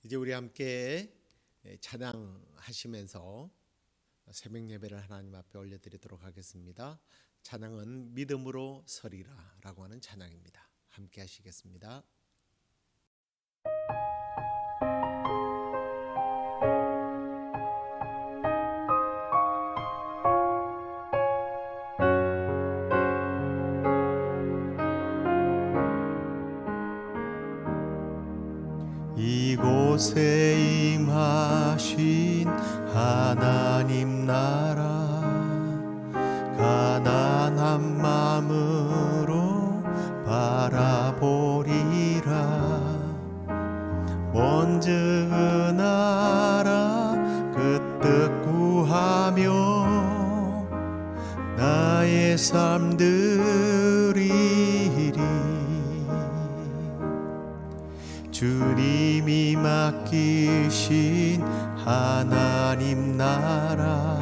이제 우리 함께 찬양하시면서 새벽 예배를 하나님 앞에 올려드리도록 하겠습니다. 찬양은 믿음으로 서리라 라고 하는 찬양입니다. 함께 하시겠습니다. 이곳에 임하신 하나님 나라, 가난한 마음으로 바라보리라. 먼저 그 나라 그 뜻 구하며 나의 삶 드리리. 주님이 맡기신 하나님 나라,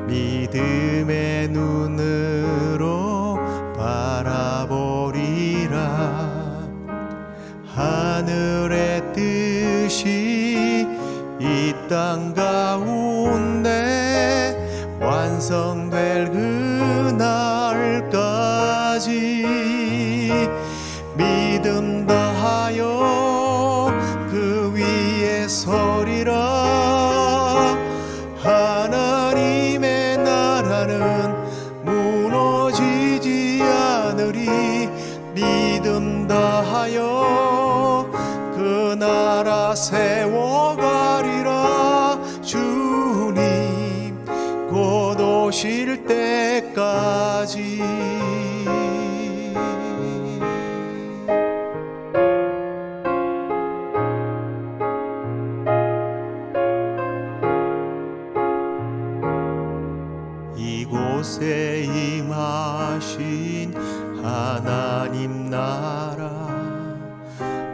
믿음의 눈으로 바라보리라. 하늘의 뜻이 이 땅 가운데 완성될 그날까지 믿음 다하여 그 위에 서리라. 하나님의 나라는 무너지지 않으리. 믿음 다하여 그 나라 세워가리라. 주님 곧 오실 때까지. 이곳에 임하신 하나님 나라,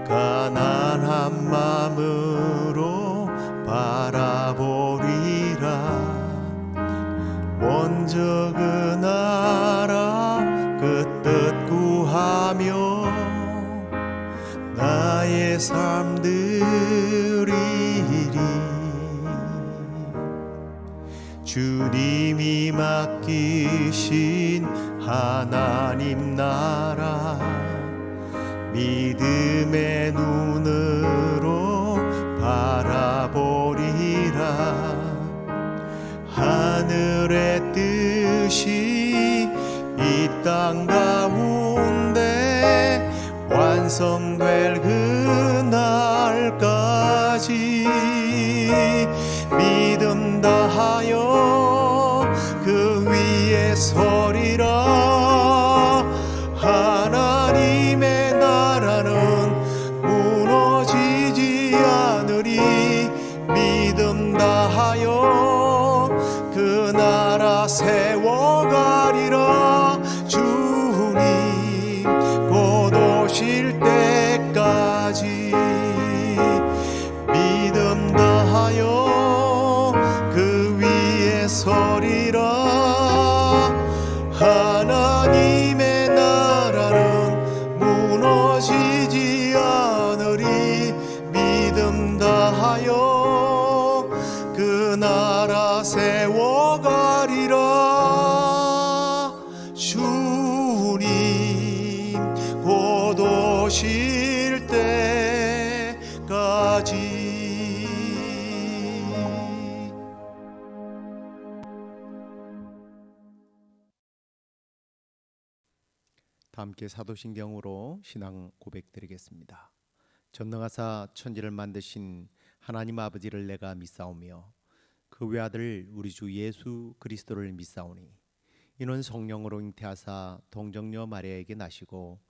가난한 마음으로 바라보리라. 먼저 그 나라 그 뜻 구하며 나의 삶 드리리. 주님이 맡기신 하나님 나라, 믿음의 눈으로 바라보리라. 하늘의 뜻이 이 땅 가운데 완성될 그날까지 믿음 다하여 그 위에 서리라. 하나님의 나라는 무너지지 않으리. 믿음 다하여 그 나라 세워가리라. 주님 곧 오실 때까지 믿음 다하여 그 위에 서리라. 하나님의 나라는 무너지지 않으리. 믿음 다하여 그 나라 세워가리라. 주님 곧 오실 때까지. 다 함께 사도신경으로 신앙 고백드리겠습니다. 전능하사 천지를 만드신 하나님 아버지를 내가 믿사오며 그 외아들 우리 주 예수 그리스도를 믿사오니 이는 성령으로 잉태하사 동정녀 마리아에게 나시고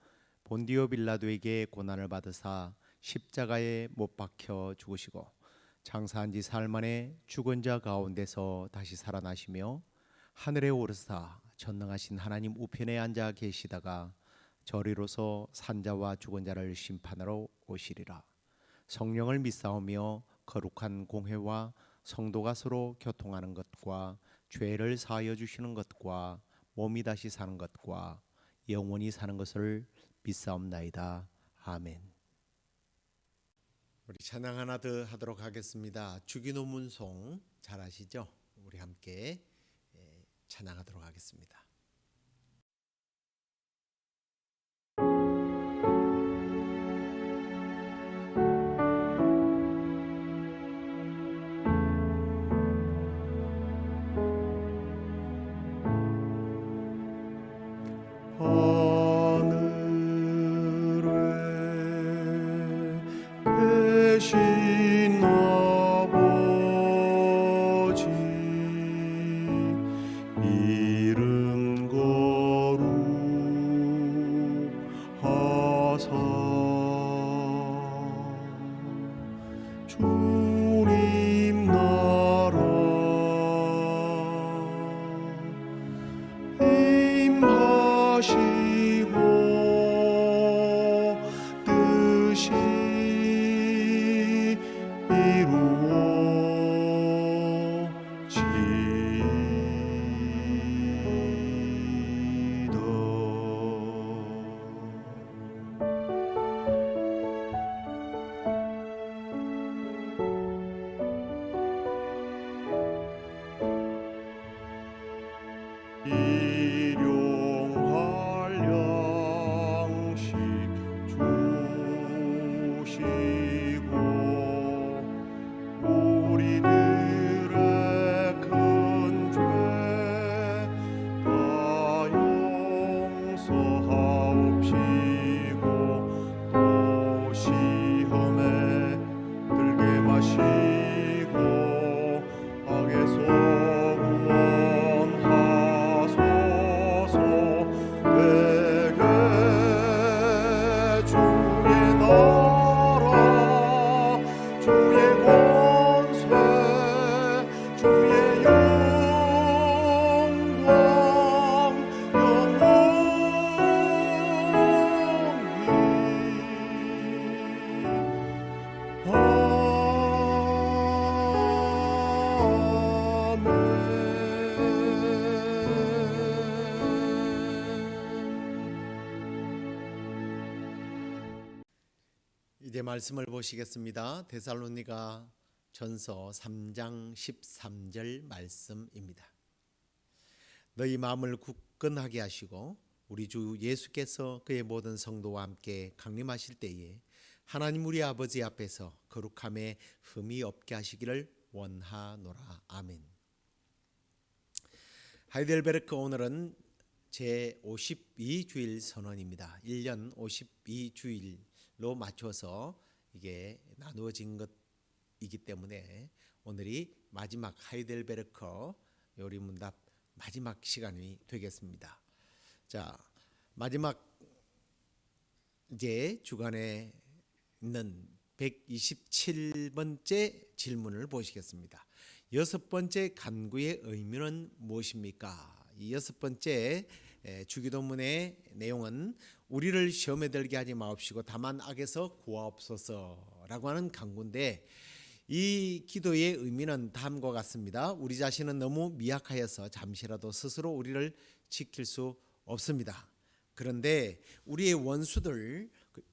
본디오 빌라도에게 고난을 받으사 십자가에 못 박혀 죽으시고 장사한 지 사흘 만에 죽은 자 가운데서 다시 살아나시며 하늘에 오르사 전능하신 하나님 우편에 앉아 계시다가 저리로서 산자와 죽은 자를 심판하러 오시리라. 성령을 믿사오며 거룩한 공회와 성도가 서로 교통하는 것과 죄를 사하여 주시는 것과 몸이 다시 사는 것과 영원히 사는 것을 믿사옵나이다. 아멘. 우리 찬양 하나 더 하도록 하겠습니다. 주기도문송 잘 아시죠? 우리 함께 찬양하도록 하겠습니다. 하늘에 계신 아버지 이름 거룩하사 주님 나라 임하시고 뜻이 일용할 양식 주시고 우리들의 큰 죄 다 용서하옵시고 또 시험에 들게 마시고 악에서 대개 주의 나라 주의 권세 주의 영광 이제 말씀을 보시겠습니다. 데살로니가 전서 3장 13절 말씀입니다. 너희 마음을 굳건하게 하시고 우리 주 예수께서 그의 모든 성도와 함께 강림하실 때에 하나님 우리 아버지 앞에서 거룩함에 흠이 없게 하시기를 원하노라. 아멘. 하이델베르크 오늘은 제52주일 선언입니다. 1년 52주일로 맞춰서 이게 나누어진 것이기 때문에 오늘이 마지막 하이델베르크 요리문답 마지막 시간이 되겠습니다. 자, 마지막 이제 주간에 있는 127번째 질문을 보시겠습니다. 여섯 번째 간구의 의미는 무엇입니까? 이 여섯 번째 주기도문의 내용은 우리를 시험에 들게 하지 마옵시고 다만 악에서 구하옵소서라고 하는 간구인데 이 기도의 의미는 다음과 같습니다. 우리 자신은 너무 미약하여서 잠시라도 스스로 우리를 지킬 수 없습니다. 그런데 우리의 원수들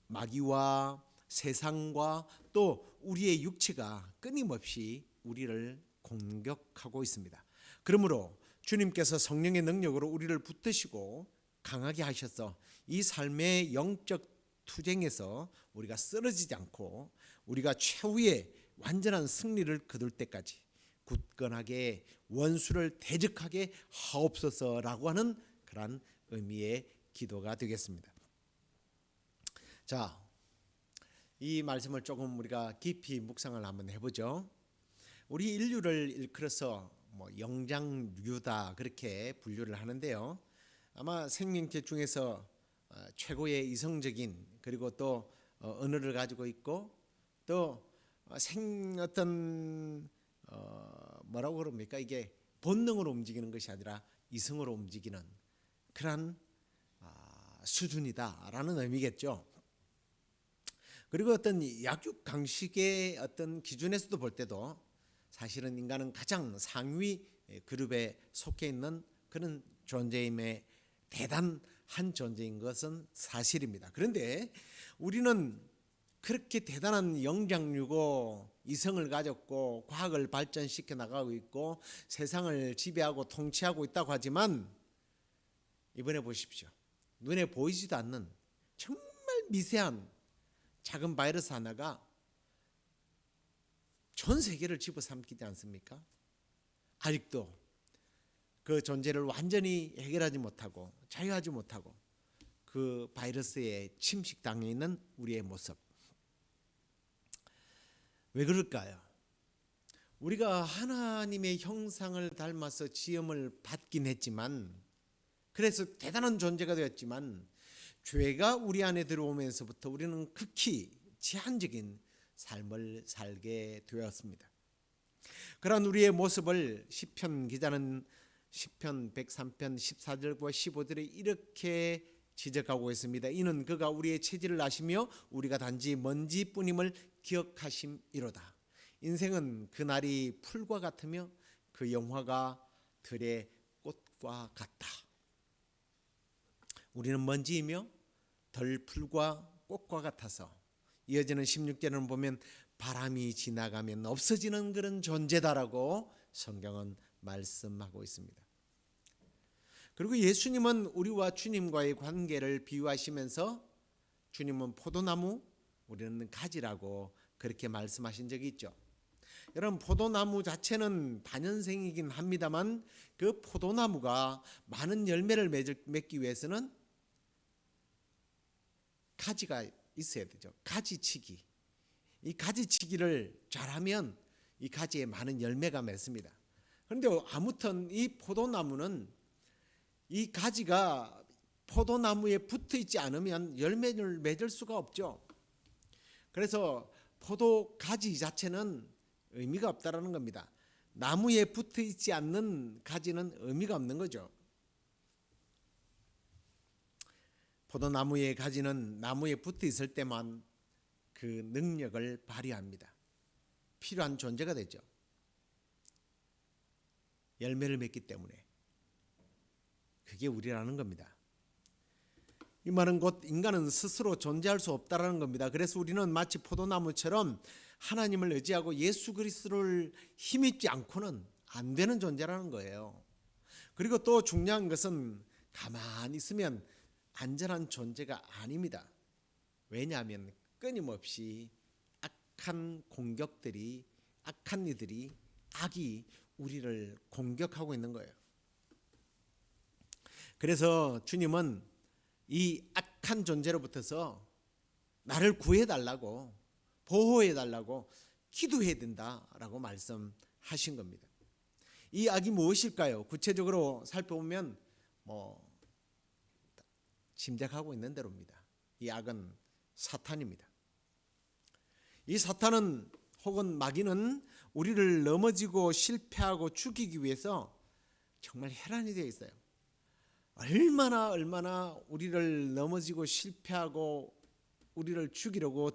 마귀와 세상과 또 우리의 육체가 끊임없이 우리를 공격하고 있습니다. 그러므로 주님께서 성령의 능력으로 우리를 붙드시고 강하게 하셔서 이 삶의 영적 투쟁에서 우리가 쓰러지지 않고 우리가 최후의 완전한 승리를 거둘 때까지 굳건하게 원수를 대적하게 하옵소서라고 하는 그러한 의미의 기도가 되겠습니다. 자, 이 말씀을 조금 우리가 깊이 묵상을 한번 해보죠. 우리 인류를 일컬어서 영장류다 그렇게 분류를 하는데요. 아마 생명체 중에서 최고의 이성적인 그리고 또 언어를 가지고 있고 또 어떤 뭐라고 그럽니까? 이게 본능으로 움직이는 것이 아니라 이성으로 움직이는 그런 수준이다라는 의미겠죠. 그리고 어떤 약육 강식의 어떤 기준에서도 볼 때도 사실은 인간은 가장 상위 그룹에 속해 있는 그런 존재임에 대단한 존재인 것은 사실입니다. 그런데 우리는 그렇게 대단한 영장류고 이성을 가졌고 과학을 발전시켜 나가고 있고 세상을 지배하고 통치하고 있다고 하지만 이번에 보십시오. 눈에 보이지도 않는 정말 미세한 작은 바이러스 하나가 전 세계를 집어삼키지 않습니까? 아직도 그 존재를 완전히 해결하지 못하고 자유하지 못하고 그 바이러스에 침식당해 있는 우리의 모습. 왜 그럴까요? 우리가 하나님의 형상을 닮아서 지음을 받긴 했지만, 그래서 대단한 존재가 되었지만, 죄가 우리 안에 들어오면서부터 우리는 극히 제한적인 삶을 살게 되었습니다. 그런 우리의 모습을 시편 기자는 시편 103편 14절과 15절에 이렇게 지적하고 있습니다. 이는 그가 우리의 체질을 아시며 우리가 단지 먼지뿐임을 기억하심이로다. 인생은 그날이 풀과 같으며 그 영화가 들의 꽃과 같다. 우리는 먼지이며 덜 풀과 꽃과 같아서 이어지는 16절은 보면 바람이 지나가면 없어지는 그런 존재다라고 성경은 말씀하고 있습니다. 그리고 예수님은 우리와 주님과의 관계를 비유하시면서 주님은 포도나무, 우리는 가지라고 그렇게 말씀하신 적이 있죠. 여러분, 포도나무 자체는 다년생이긴 합니다만 그 포도나무가 많은 열매를 맺기 위해서는 가지가 있어야 되죠. 가지치기. 이 가지치기를 잘하면 이 가지에 많은 열매가 맺습니다. 그런데 아무튼 이 포도나무는 이 가지가 포도나무에 붙어 있지 않으면 열매를 맺을 수가 없죠. 그래서 포도 가지 자체는 의미가 없다라는 겁니다. 나무에 붙어 있지 않는 가지는 의미가 없는 거죠. 포도나무의 가지는 나무에 붙어 있을 때만 그 능력을 발휘합니다. 필요한 존재가 되죠. 열매를 맺기 때문에. 그게 우리라는 겁니다. 이 말은 곧 인간은 스스로 존재할 수 없다라는 겁니다. 그래서 우리는 마치 포도나무처럼 하나님을 의지하고 예수 그리스도를 힘입지 않고는 안 되는 존재라는 거예요. 그리고 또 중요한 것은 가만히 있으면 안전한 존재가 아닙니다. 왜냐하면 끊임없이 악한 공격들이, 악한 이들이, 악이 우리를 공격하고 있는 거예요. 그래서 주님은 이 악한 존재로부터서 나를 구해달라고, 보호해달라고 기도해야 된다라고 말씀하신 겁니다. 이 악이 무엇일까요? 구체적으로 살펴보면 짐작하고 있는 대로입니다. 이 악은 사탄입니다. 이 사탄은 혹은 마귀는 우리를 넘어지고 실패하고 죽이기 위해서 정말 혈안이 되어 있어요. 얼마나 우리를 넘어지고 실패하고 우리를 죽이려고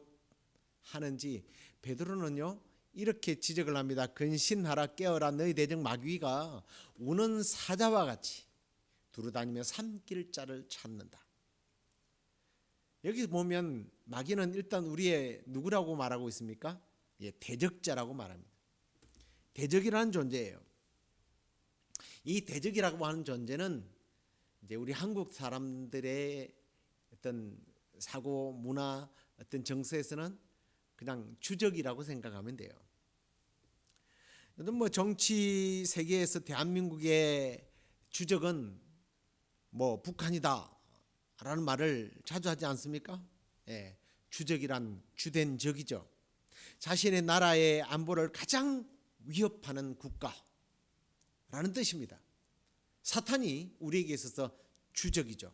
하는지 베드로는요 이렇게 지적을 합니다. 근신하라 깨어라 너희 대적 마귀가 우는 사자와 같이 두루다니며 삼킬 자를 찾는다. 여기 보면 마귀는 일단 우리의 누구라고 말하고 있습니까? 예, 대적자라고 말합니다. 대적이라는 존재예요. 이 대적이라고 하는 존재는 이제 우리 한국 사람들의 어떤 사고 문화, 어떤 정서에서는 그냥 주적이라고 생각하면 돼요. 정치 세계에서 대한민국의 주적은 북한이다라는 말을 자주 하지 않습니까? 예, 주적이란 주된 적이죠. 자신의 나라의 안보를 가장 위협하는 국가라는 뜻입니다. 사탄이 우리에게 있어서 주적이죠.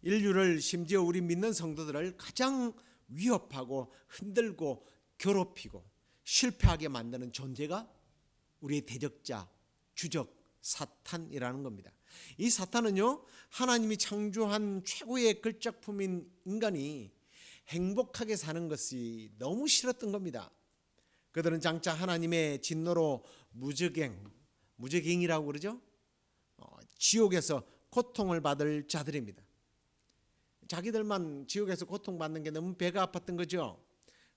인류를 심지어 우리 믿는 성도들을 가장 위협하고 흔들고 괴롭히고 실패하게 만드는 존재가 우리의 대적자, 주적, 사탄이라는 겁니다. 이 사탄은요 하나님이 창조한 최고의 걸작품인 인간이 행복하게 사는 것이 너무 싫었던 겁니다. 그들은 장차 하나님의 진노로 무적행이라고 그러죠. 지옥에서 고통을 받을 자들입니다. 자기들만 지옥에서 고통받는 게 너무 배가 아팠던 거죠.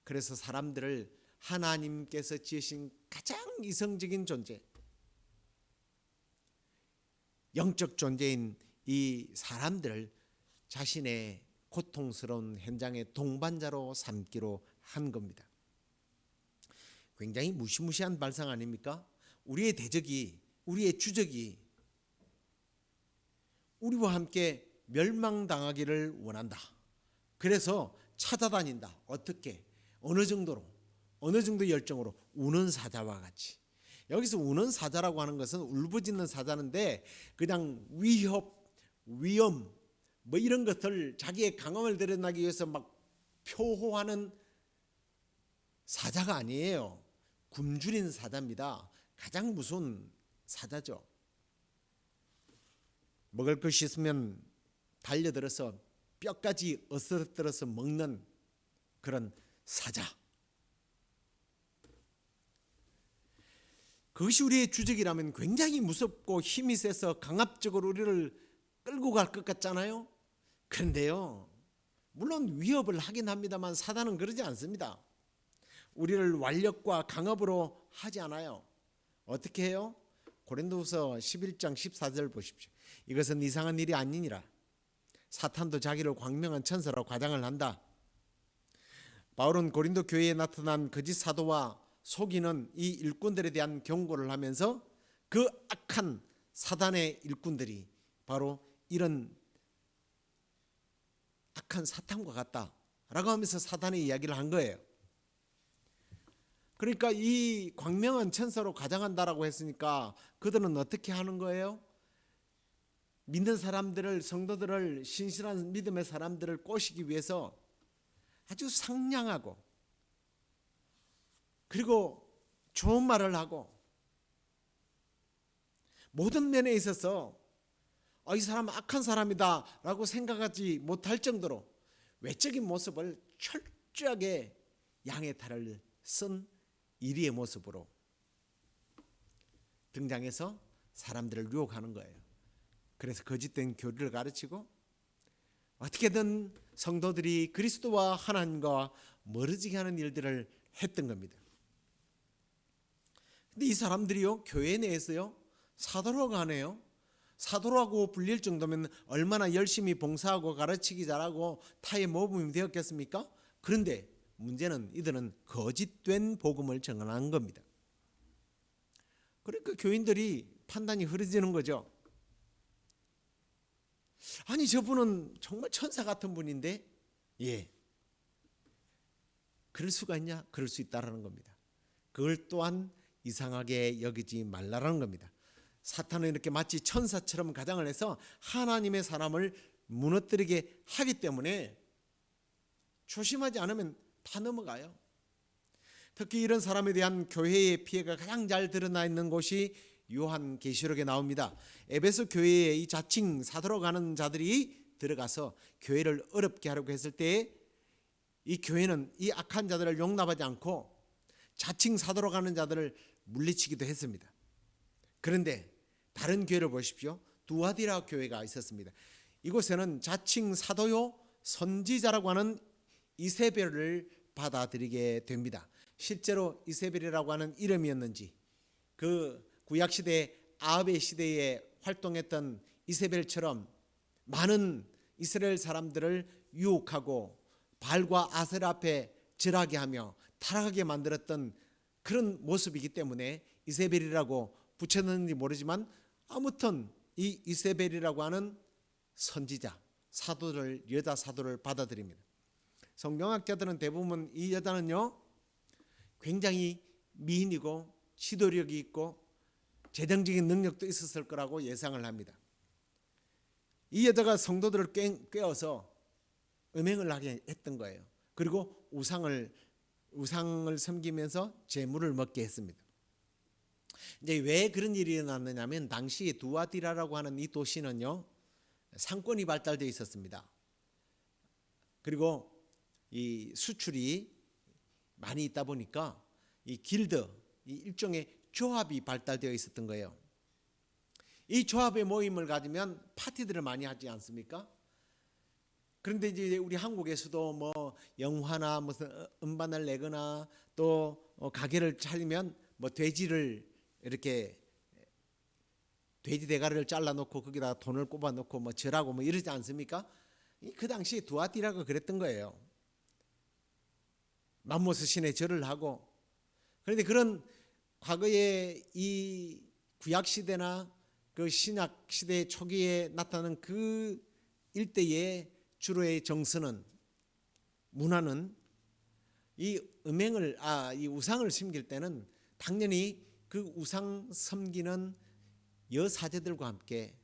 그래서 사람들을 하나님께서 지으신 가장 이성적인 존재, 영적 존재인 이 사람들을 자신의 고통스러운 현장의 동반자로 삼기로 한 겁니다. 굉장히 무시무시한 발상 아닙니까? 우리의 대적이, 우리의 주적이 우리와 함께 멸망당하기를 원한다. 그래서 찾아다닌다. 어떻게? 어느 정도로? 어느 정도 열정으로? 우는 사자와 같이. 여기서 우는 사자라고 하는 것은 울부짖는 사자인데 그냥 위협, 위험 뭐 이런 것들 자기의 강함을 드러나기 위해서 막 표호하는 사자가 아니에요. 굶주린 사자입니다. 가장 무서운 사자죠. 먹을 것이 있으면 달려들어서 뼈까지 어스러뜨려서 먹는 그런 사자. 그것이 우리의 주적이라면 굉장히 무섭고 힘이 세서 강압적으로 우리를 끌고 갈 것 같잖아요. 그런데요, 물론 위협을 하긴 합니다만 사단은 그러지 않습니다. 우리를 완력과 강압으로 하지 않아요. 어떻게 해요? 고린도후서 11장 14절 보십시오. 이것은 이상한 일이 아니니라. 사탄도 자기를 광명한 천사로 과장을 한다. 바울은 고린도 교회에 나타난 거짓 사도와 속이는 이 일꾼들에 대한 경고를 하면서 그 악한 사단의 일꾼들이 바로 이런 악한 사탄과 같다라고 하면서 사단의 이야기를 한 거예요. 그러니까 이 광명한 천사로 가장한다라고 했으니까 그들은 어떻게 하는 거예요? 믿는 사람들을, 성도들을, 신실한 믿음의 사람들을 꼬시기 위해서 아주 상냥하고 그리고 좋은 말을 하고 모든 면에 있어서 이 사람은 악한 사람이다 라고 생각하지 못할 정도로 외적인 모습을 철저하게 양의 탈을 쓴 이리의 모습으로 등장해서 사람들을 유혹하는 거예요. 그래서 거짓된 교리를 가르치고 어떻게든 성도들이 그리스도와 하나님과 멀어지게 하는 일들을 했던 겁니다. 근데 이 사람들이요, 교회 내에서요, 사도라고 하네요. 사도라고 불릴 정도면 얼마나 열심히 봉사하고 가르치기 잘하고 타의 모범이 되었겠습니까? 그런데 문제는 이들은 거짓된 복음을 전하는 겁니다. 그러니까 교인들이 판단이 흐려지는 거죠. 아니, 저분은 정말 천사 같은 분인데, 예, 그럴 수가 있냐? 그럴 수 있다라는 겁니다. 그걸 또한 이상하게 여기지 말라라는 겁니다. 사탄은 이렇게 마치 천사처럼 가장을 해서 하나님의 사람을 무너뜨리게 하기 때문에 조심하지 않으면 다 넘어가요. 특히 이런 사람에 대한 교회의 피해가 가장 잘 드러나 있는 곳이 요한계시록에 나옵니다. 에베소 교회에 이 자칭 사도로 가는 자들이 들어가서 교회를 어렵게 하려고 했을 때 이 교회는 이 악한 자들을 용납하지 않고 자칭 사도로 가는 자들을 물리치기도 했습니다. 그런데 다른 교회를 보십시오. 두아디라 교회가 있었습니다. 이곳에는 자칭 사도요 선지자라고 하는 이세벨을 받아들이게 됩니다. 실제로 이세벨이라고 하는 이름이었는지 그 구약시대 아합의 시대에 활동했던 이세벨처럼 많은 이스라엘 사람들을 유혹하고 발과 아세라 앞에 절하게 하며 타락하게 만들었던 그런 모습이기 때문에 이세벨이라고 붙였는지 모르지만 아무튼 이 이세벨이라고 하는 선지자, 사도를, 여자 사도를 받아들입니다. 성경학자들은 대부분 이 여자는요 굉장히 미인이고 지도력이 있고 재정적인 능력도 있었을 거라고 예상을 합니다. 이 여자가 성도들을 꿰어서 음행을 하게 했던 거예요. 그리고 우상을 섬기면서 재물을 먹게 했습니다. 이제 왜 그런 일이 일어났느냐면 당시 두아디라라고 하는 이 도시는요 상권이 발달되어 있었습니다. 그리고 이 수출이 많이 있다 보니까 이 길드, 이 일종의 조합이 발달되어 있었던 거예요. 이 조합의 모임을 가지면 파티들을 많이 하지 않습니까? 그런데 이제 우리 한국에서도 뭐 영화나 무슨 음반을 내거나 또 가게를 차리면 뭐 돼지를 이렇게 돼지 대가리를 잘라놓고 거기다 돈을 꼽아놓고 뭐 절하고 뭐 이러지 않습니까? 그 당시에 두아띠라고 그랬던 거예요. 맘모스 신의 절을 하고. 그런데 그런 과거에 이 구약 시대나 그 신약 시대 초기에 나타난 그 일대의 주로의 정서는, 문화는 이 이 우상을 섬길 때는 당연히 그 우상 섬기는 여사제들과 함께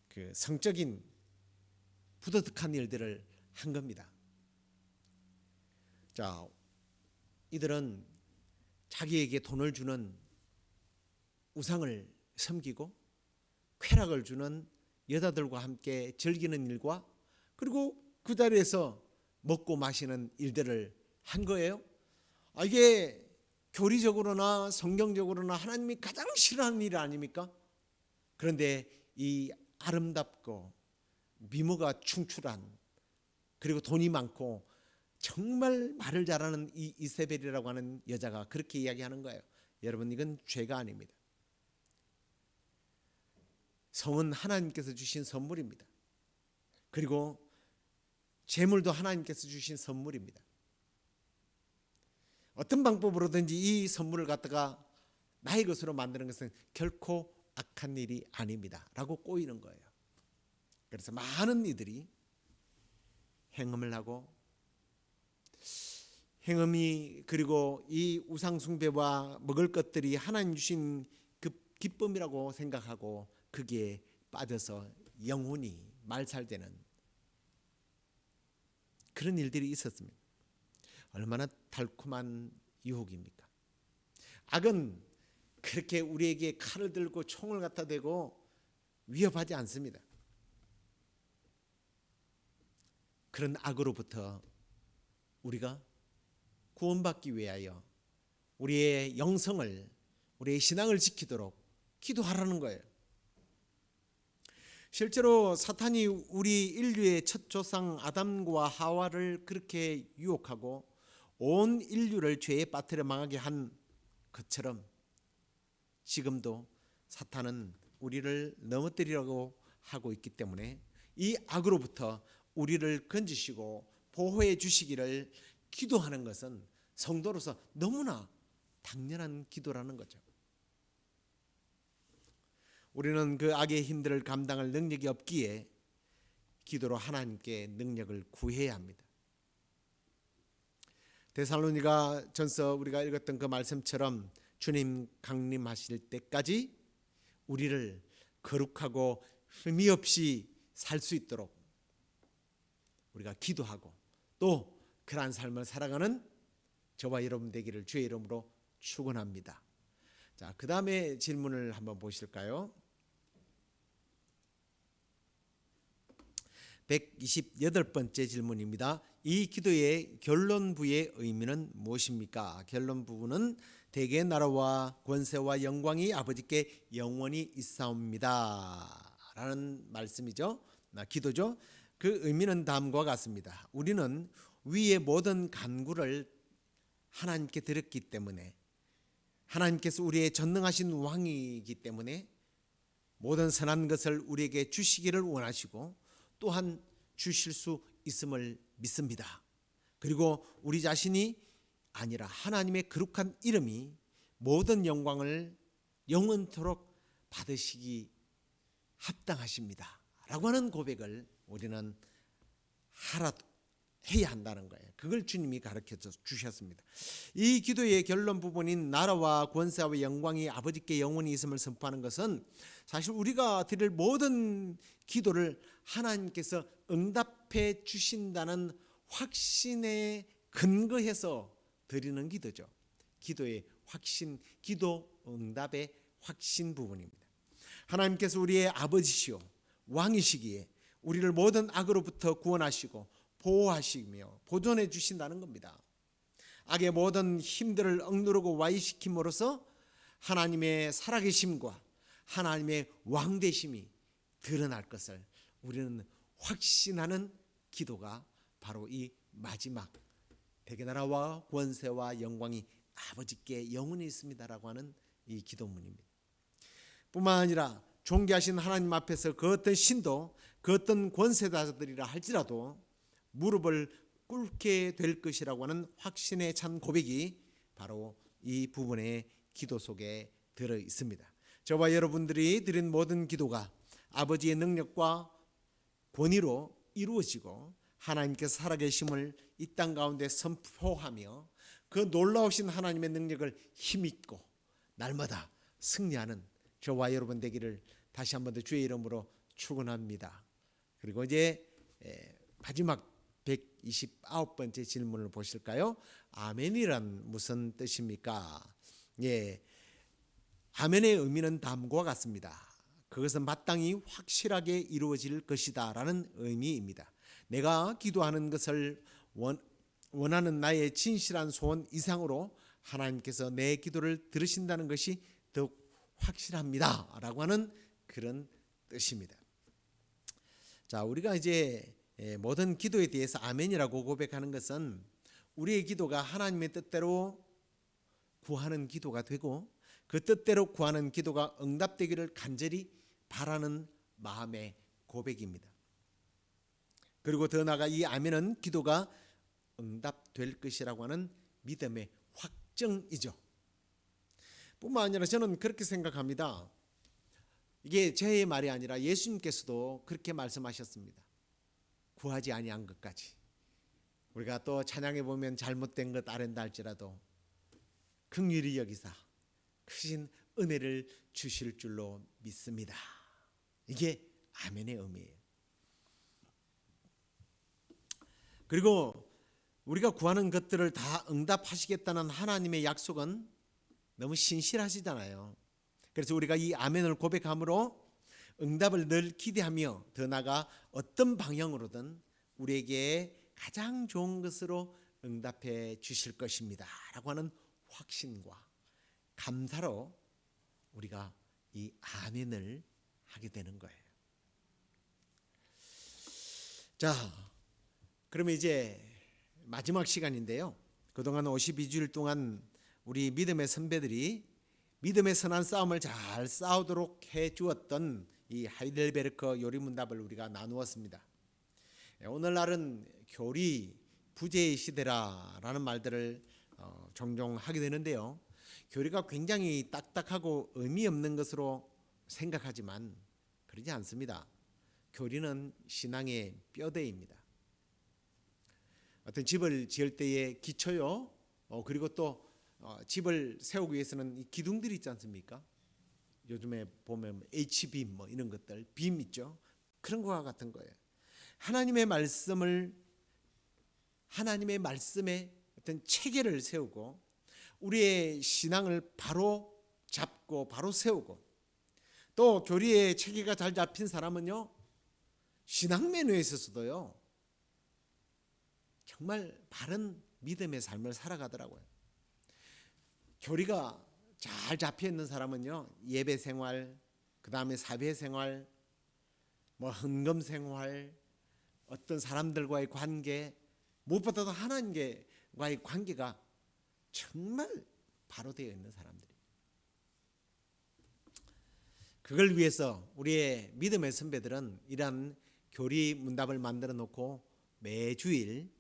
그 성적인 부도덕한 일들을 한 겁니다. 자, 이들은 자기에게 돈을 주는 우상을 섬기고 쾌락을 주는 여자들과 함께 즐기는 일과 그리고 그 자리에서 먹고 마시는 일들을 한 거예요. 이게 교리적으로나 성경적으로나 하나님이 가장 싫어하는 일 아닙니까? 그런데 이 아름답고 미모가 충출한, 그리고 돈이 많고 정말 말을 잘하는 이 이세벨이라고 하는 여자가 그렇게 이야기하는 거예요. 여러분, 이건 죄가 아닙니다. 성은 하나님께서 주신 선물입니다. 그리고 재물도 하나님께서 주신 선물입니다. 어떤 방법으로든지 이 선물을 갖다가 나의 것으로 만드는 것은 결코 악한 일이 아닙니다 라고 꼬이는 거예요. 그래서 많은 이들이 행음을 하고, 행음이 그리고 이 우상 숭배와 먹을 것들이 하나님 주신 그 기쁨이라고 생각하고 거기에 빠져서 영혼이 말살되는 그런 일들이 있었습니다. 얼마나 달콤한 유혹입니까? 악은 그렇게 우리에게 칼을 들고 총을 갖다 대고 위협하지 않습니다. 그런 악으로부터 우리가 구원받기 위하여 우리의 영성을, 우리의 신앙을 지키도록 기도하라는 거예요. 실제로 사탄이 우리 인류의 첫 조상 아담과 하와를 그렇게 유혹하고 온 인류를 죄에 빠뜨려 망하게 한 것처럼 지금도 사탄은 우리를 넘어뜨리려고 하고 있기 때문에 이 악으로부터 우리를 건지시고 보호해 주시기를 기도하는 것은 성도로서 너무나 당연한 기도라는 거죠. 우리는 그 악의 힘들을 감당할 능력이 없기에 기도로 하나님께 능력을 구해야 합니다. 데살로니가 전서 우리가 읽었던 그 말씀처럼 주님 강림하실 때까지 우리를 거룩하고 흠이 없이 살 수 있도록 우리가 기도하고 또 그러한 삶을 살아가는 저와 여러분 되기를 주의 이름으로 축원합니다. 자, 그 다음에 질문을 한번 보실까요? 128번째 질문입니다. 이 기도의 결론부의 의미는 무엇입니까? 결론 부분은 대개 나라와 권세와 영광이 아버지께 영원히 있사옵니다 라는 말씀이죠. 기도죠. 그 의미는 다음과 같습니다. 우리는 위의 모든 간구를 하나님께 드렸기 때문에, 하나님께서 우리의 전능하신 왕이기 때문에 모든 선한 것을 우리에게 주시기를 원하시고 또한 주실 수 있음을 믿습니다. 그리고 우리 자신이 아니라 하나님의 거룩한 이름이 모든 영광을 영원토록 받으시기 합당하십니다 라고 하는 고백을 우리는 해야 한다는 거예요. 그걸 주님이 가르쳐 주셨습니다. 이 기도의 결론 부분인 나라와 권세와 영광이 아버지께 영원히 있음을 선포하는 것은 사실 우리가 드릴 모든 기도를 하나님께서 응답해 주신다는 확신에 근거해서 드리는 기도죠. 기도의 확신, 기도 응답의 확신 부분입니다. 하나님께서 우리의 아버지시오 왕이시기에 우리를 모든 악으로부터 구원하시고 보호하시며 보존해 주신다는 겁니다. 악의 모든 힘들을 억누르고 와해시킴으로써 하나님의 살아계심과 하나님의 왕되심이 드러날 것을 우리는 확신하는 기도가 바로 이 마지막 대개나라와 권세와 영광이 아버지께 영원히 있습니다라고 하는 이 기도문입니다. 뿐만 아니라 존귀하신 하나님 앞에서 그 어떤 신도 그 어떤 권세자들이라 할지라도 무릎을 꿇게 될 것이라고 하는 확신에 찬 고백이 바로 이 부분의 기도 속에 들어 있습니다. 저와 여러분들이 드린 모든 기도가 아버지의 능력과 권위로 이루어지고 하나님께서 살아계심을 이 땅 가운데 선포하며 그 놀라우신 하나님의 능력을 힘입고 날마다 승리하는 저와 여러분 되기를 다시 한 번 더 주의 이름으로 축원합니다. 그리고 이제 마지막 129번째 질문을 보실까요? 아멘이란 무슨 뜻입니까? 예, 아멘의 의미는 다음과 같습니다. 그것은 마땅히 확실하게 이루어질 것이다 라는 의미입니다. 내가 기도하는 것을 원하는 나의 진실한 소원 이상으로 하나님께서 내 기도를 들으신다는 것이 더욱 확실합니다 라고 하는 그런 뜻입니다. 자, 우리가 이제 모든 기도에 대해서 아멘이라고 고백하는 것은 우리의 기도가 하나님의 뜻대로 구하는 기도가 되고 그 뜻대로 구하는 기도가 응답되기를 간절히 바라는 마음의 고백입니다. 그리고 더 나아가 이 아멘은 기도가 응답될 것이라고 하는 믿음의 확정이죠. 뿐만 아니라 저는 그렇게 생각합니다. 이게 제 말이 아니라 예수님께서도 그렇게 말씀하셨습니다. 구하지 아니한 것까지. 우리가 또 찬양에 보면 잘못된 것 아랜다 할지라도 긍휼히 여기사 크신 은혜를 주실 줄로 믿습니다. 이게 아멘의 의미예요. 그리고 우리가 구하는 것들을 다 응답하시겠다는 하나님의 약속은 너무 신실하시잖아요. 그래서 우리가 이 아멘을 고백함으로 응답을 늘 기대하며 더 나아가 어떤 방향으로든 우리에게 가장 좋은 것으로 응답해 주실 것입니다 라고 하는 확신과 감사로 우리가 이 아멘을 하게 되는 거예요. 자, 그러면 이제 마지막 시간인데요. 그동안 52주일 동안 우리 믿음의 선배들이 믿음의 선한 싸움을 잘 싸우도록 해주었던 이 하이델베르크 요리문답을 우리가 나누었습니다. 오늘날은 교리 부재의 시대라라는 말들을 종종 하게 되는데요. 교리가 굉장히 딱딱하고 의미 없는 것으로 생각하지만 그러지 않습니다. 교리는 신앙의 뼈대입니다. 어떤 집을 지을 때의 기초요. 그리고 또 집을 세우기 위해서는 이 기둥들이 있지 않습니까? 요즘에 보면 H빔 뭐 이런 것들 빔 있죠. 그런 거와 같은 거예요. 하나님의 말씀에 어떤 체계를 세우고 우리의 신앙을 바로 잡고 바로 세우고 또 교리의 체계가 잘 잡힌 사람은요 신앙 면에 있어서도요 정말 바른 믿음의 삶을 살아가더라고요. 교리가 잘 잡혀 있는 사람은요 예배 생활, 그 다음에 사회 생활, 뭐 헌금 생활, 어떤 사람들과의 관계, 무엇보다도 하나님과의 관계가 정말 바로 되어 있는 사람들이. 그걸 위해서 우리의 믿음의 선배들은 이러한 교리 문답을 만들어 놓고 매주일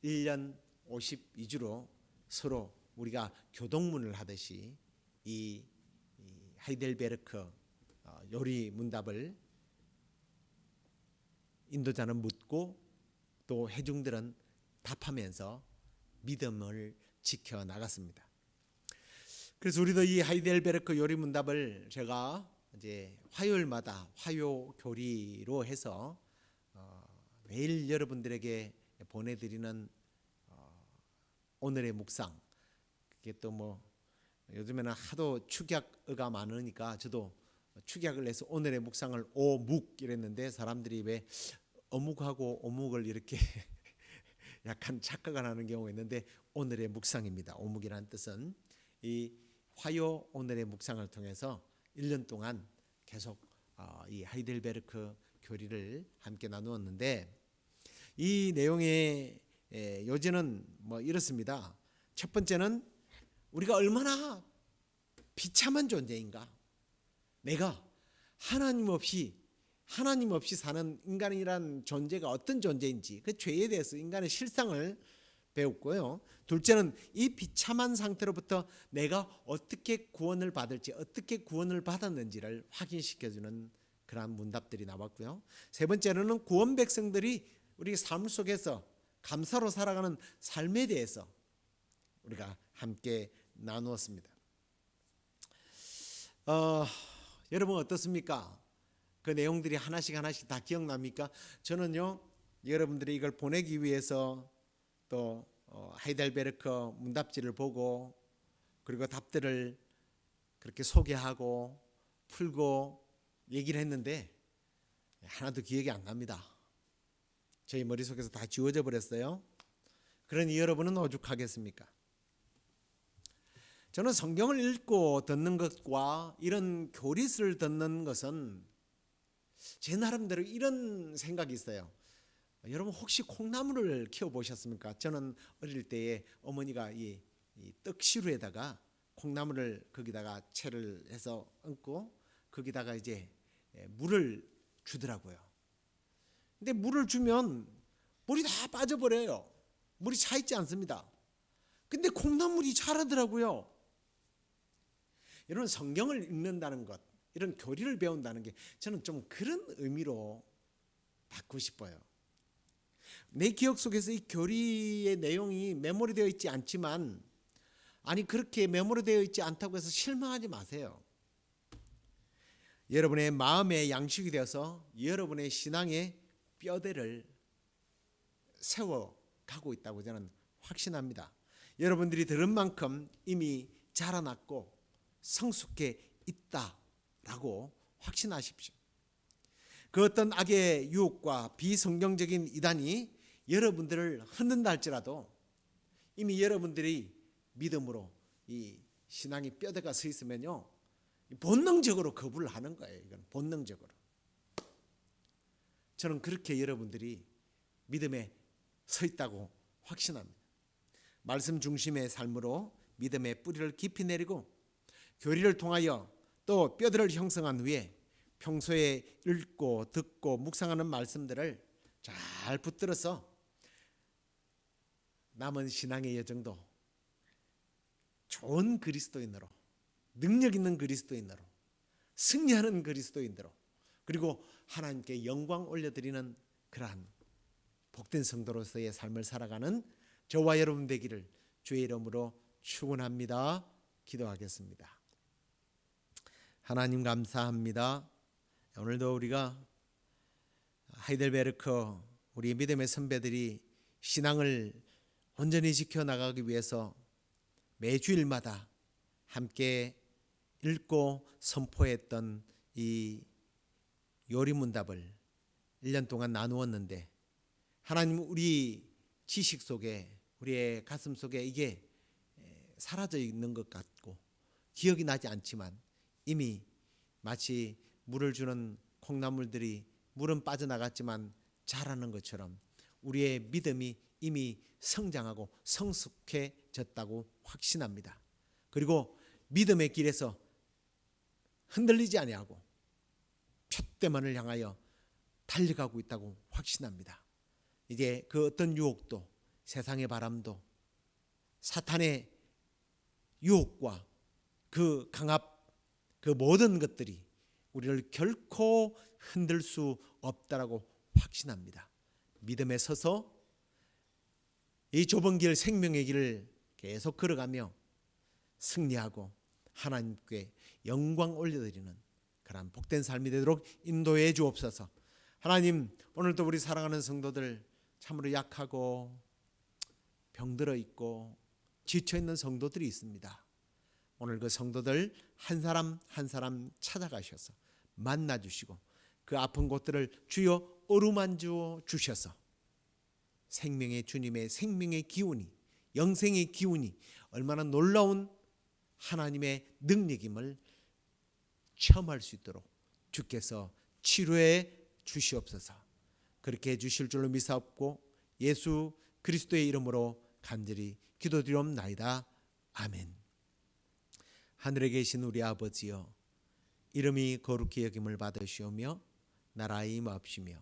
1년 52주로 서로 우리가 교동문을 하듯이 이 하이델베르크 요리 문답을 인도자는 묻고 또 회중들은 답하면서 믿음을 지켜 나갔습니다. 그래서 우리도 이 하이델베르크 요리 문답을 제가 이제 화요일마다 화요 교리로 해서 매일 여러분들에게 보내드리는 오늘의 묵상. 그게 또 뭐 요즘에는 하도 축약어가 많으니까 저도 축약을 해서 오늘의 묵상을 오묵 이랬는데 사람들이 왜 어묵하고 오묵을 이렇게 약간 착각을 하는 경우가 있는데 오늘의 묵상입니다. 오묵이라는 뜻은 이 화요 오늘의 묵상을 통해서 1년 동안 계속 이 하이델베르크 교리를 함께 나누었는데 이 내용의 요지는 뭐 이렇습니다. 첫 번째는 우리가 얼마나 비참한 존재인가. 내가 하나님 없이 사는 인간이란 존재가 어떤 존재인지 그 죄에 대해서 인간의 실상을 배웠고요. 둘째는 이 비참한 상태로부터 내가 어떻게 구원을 받을지, 어떻게 구원을 받았는지를 확인시켜주는 그러한 문답들이 나왔고요. 세 번째로는 구원 백성들이 우리 삶 속에서 감사로 살아가는 삶에 대해서 우리가 함께 나누었습니다. 여러분 어떻습니까? 그 내용들이 하나씩 다 기억납니까? 저는요, 여러분들이 이걸 보내기 위해서 또 하이델베르크 문답지를 보고 그리고 답들을 그렇게 소개하고 풀고 얘기를 했는데 하나도 기억이 안 납니다. 저희 머릿속에서 다 지워져 버렸어요. 그러니 여러분은 오죽하겠습니까? 저는 성경을 읽고 듣는 것과 이런 교리를 듣는 것은 제 나름대로 이런 생각이 있어요. 여러분 혹시 콩나물을 키워보셨습니까? 저는 어릴 때에 어머니가 이 떡시루에다가 콩나물을 거기다가 채를 해서 얹고 거기다가 이제 물을 주더라고요. 근데 물을 주면 물이 다 빠져버려요. 물이 차 있지 않습니다. 근데 콩나물이 자라더라고요. 여러분 성경을 읽는다는 것, 이런 교리를 배운다는 게 저는 좀 그런 의미로 받고 싶어요. 내 기억 속에서 이 교리의 내용이 메모리되어 있지 않지만, 아니 그렇게 메모리되어 있지 않다고 해서 실망하지 마세요. 여러분의 마음의 양식이 되어서 여러분의 신앙의 뼈대를 세워가고 있다고 저는 확신합니다. 여러분들이 들은 만큼 이미 자라났고 성숙해 있다라고 확신하십시오. 그 어떤 악의 유혹과 비성경적인 이단이 여러분들을 흔든다 할지라도 이미 여러분들이 믿음으로 이 신앙의 뼈대가 서 있으면요, 본능적으로 거부를 하는 거예요. 이건 본능적으로. 저는 그렇게 여러분들이 믿음에 서 있다고 확신합니다. 말씀 중심의 삶으로 믿음의 뿌리를 깊이 내리고 교리를 통하여 또 뼈대를 형성한 후에 평소에 읽고 듣고 묵상하는 말씀들을 잘 붙들어서 남은 신앙의 여정도 좋은 그리스도인으로, 능력 있는 그리스도인으로, 승리하는 그리스도인으로, 그리고 하나님께 영광 올려드리는 그러한 복된 성도로서의 삶을 살아가는 저와 여러분 되기를 주의 이름으로 축원합니다. 기도하겠습니다. 하나님 감사합니다. 오늘도 우리가 하이델베르크 우리 믿음의 선배들이 신앙을 온전히 지켜나가기 위해서 매주일마다 함께 읽고 선포했던 이 요리문답을 1년 동안 나누었는데, 하나님 우리 지식 속에, 우리의 가슴 속에 이게 사라져 있는 것 같고 기억이 나지 않지만 이미 마치 물을 주는 콩나물들이 물은 빠져나갔지만 자라는 것처럼 우리의 믿음이 이미 성장하고 성숙해졌다고 확신합니다. 그리고 믿음의 길에서 흔들리지 아니하고 푯대만을 향하여 달려가고 있다고 확신합니다. 이제 그 어떤 유혹도, 세상의 바람도, 사탄의 유혹과 그 강압, 그 모든 것들이 우리를 결코 흔들 수 없다라고 확신합니다. 믿음에 서서 이 좁은 길, 생명의 길을 계속 걸어가며 승리하고 하나님께 영광 올려드리는 그런 복된 삶이 되도록 인도해 주옵소서. 하나님, 오늘도 우리 사랑하는 성도들 참으로 약하고 병들어 있고 지쳐 있는 성도들이 있습니다. 오늘 그 성도들 한 사람 한 사람 찾아가셔서 만나 주시고 그 아픈 곳들을 주여 어루만져 주셔서 생명의 주님의 생명의 기운이, 영생의 기운이 얼마나 놀라운 하나님의 능력임을 체험할 수 있도록 주께서 치료해 주시옵소서. 그렇게 해주실 줄로 믿사옵고 예수 그리스도의 이름으로 간절히 기도드리옵나이다. 아멘. 하늘에 계신 우리 아버지여, 이름이 거룩히 여김을 받으시오며 나라의 임하옵시며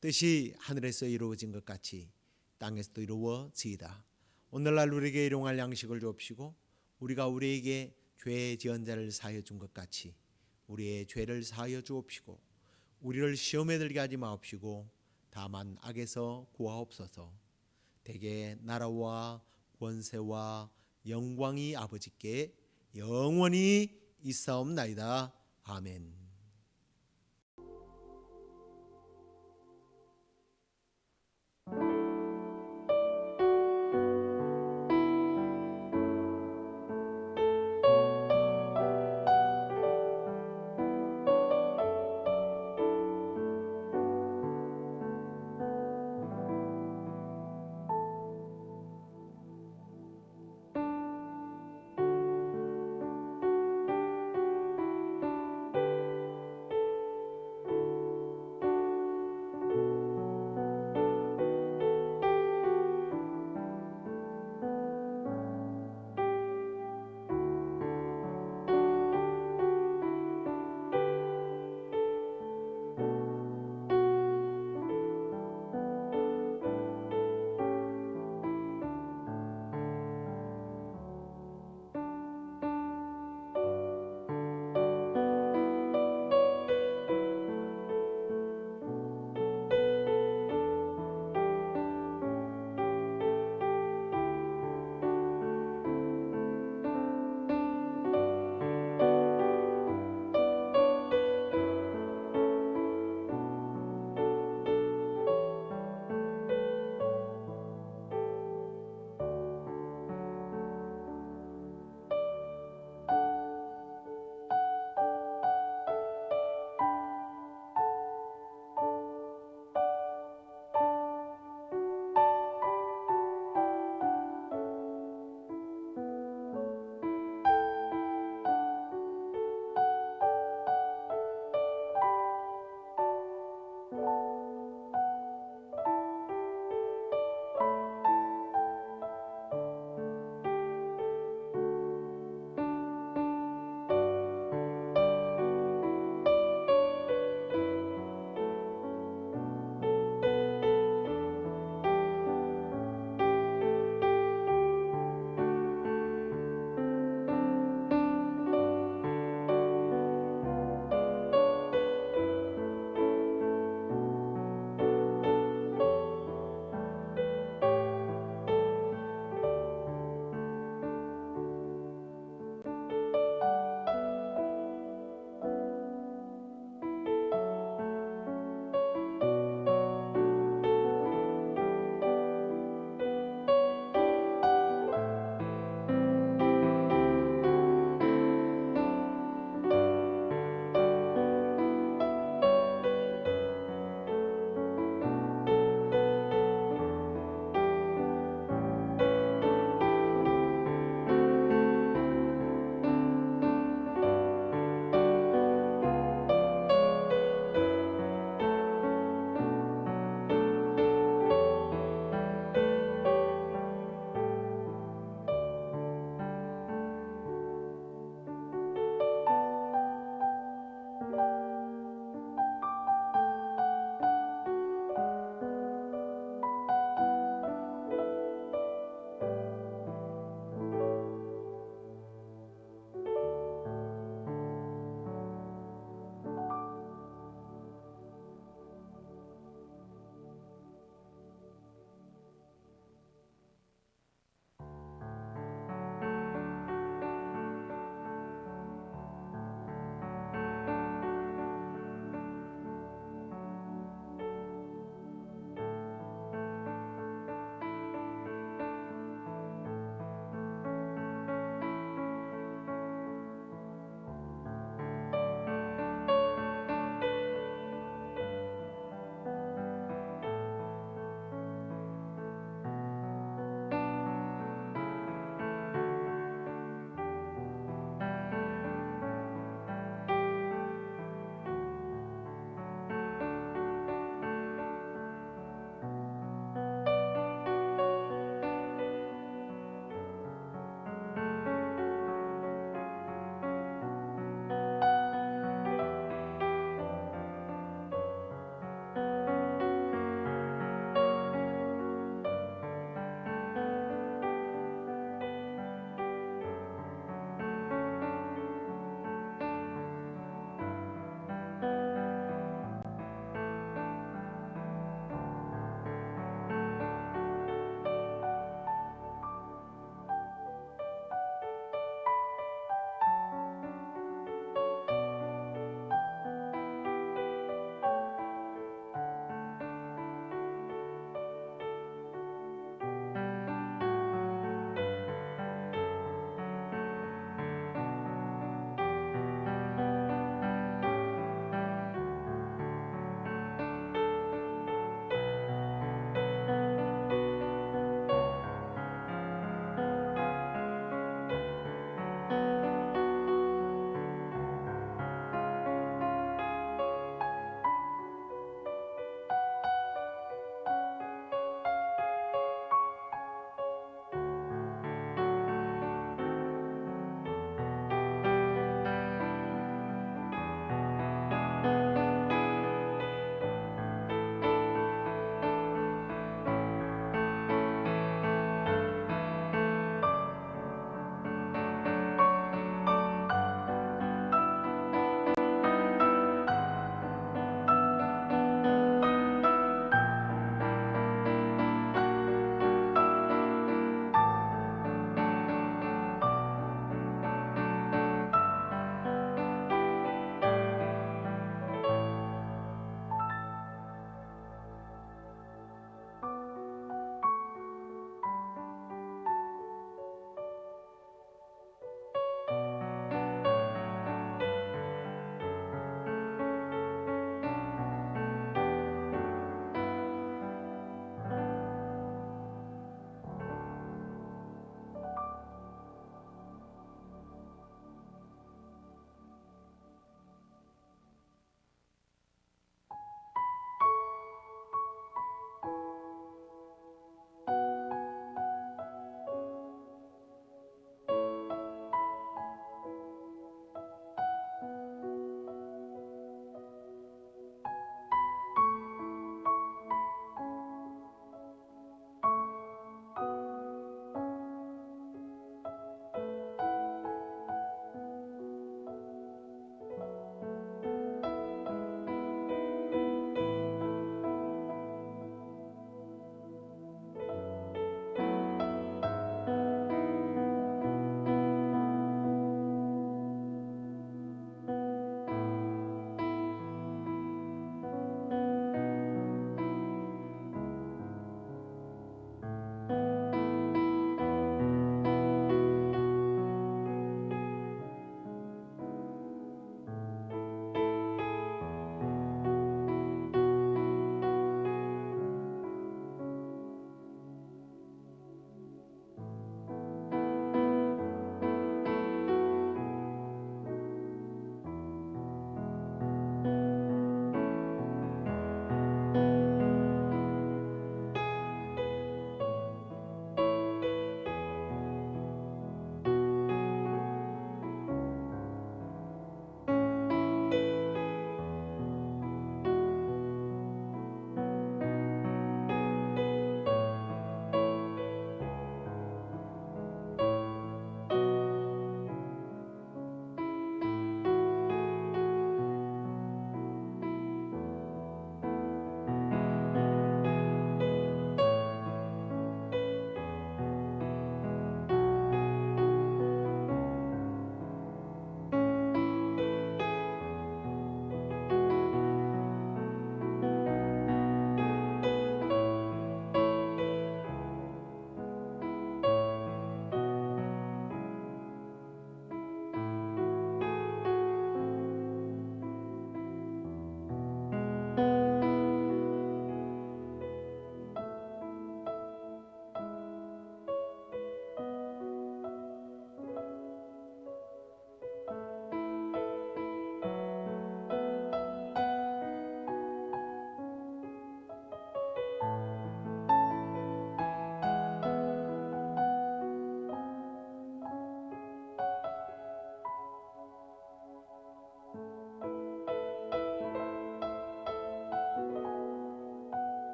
뜻이 하늘에서 이루어진 것 같이 땅에서도 이루어지이다. 오늘날 우리에게 일용할 양식을 주옵시고 우리가 우리에게 죄 지은 자를 사하여 준 것 같이 우리의 죄를 사하여 주옵시고 우리를 시험에 들게 하지 마옵시고 다만 악에서 구하옵소서. 대개 나라와 권세와 영광이 아버지께 영원히 있사옵나이다. 아멘.